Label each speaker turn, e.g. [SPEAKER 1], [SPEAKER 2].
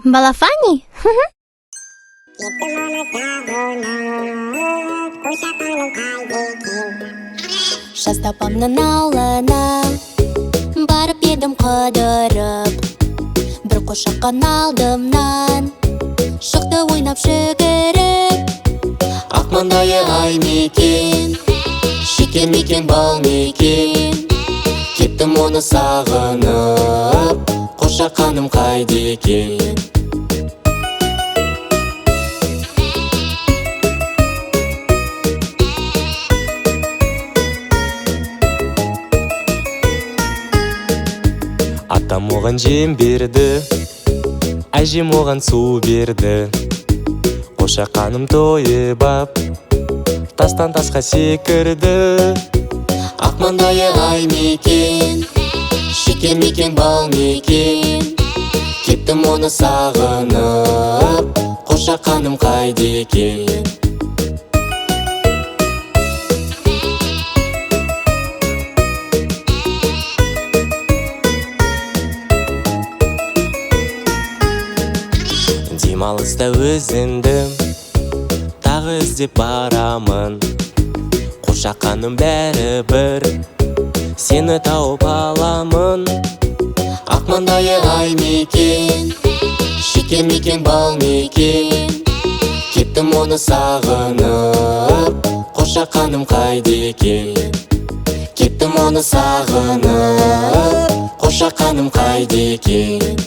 [SPEAKER 1] Балафани?
[SPEAKER 2] Шаста апамның аулына барып едім қыдырып, бір қошаққан алдымнан шықты ойнап жүгіріп.
[SPEAKER 3] Ақ маңдайы ай мекен, шекер мекен бал мекен. Кеттім оны сағынып, қошаққаным қайда екен? Атам оған жем берді, әжем оған су берді. Қошаққаным тойып ап, тастан тасқа секірді. Ақ маңдайы ай мекен, шекер мекен бал мекен. Кеттім оны сағынып, қошаққаным қайда екен? Демалыста өзіңді тағы іздеп барамын. Қошаққаным бәрі бір, сені тауып аламын. Ақ маңдайы ай мекен, шекер мекен бал мекен. Кеттім оны сағынып, қошаққаным қайда екен? Кеттім оны сағынып, қошаққаным қайда екен?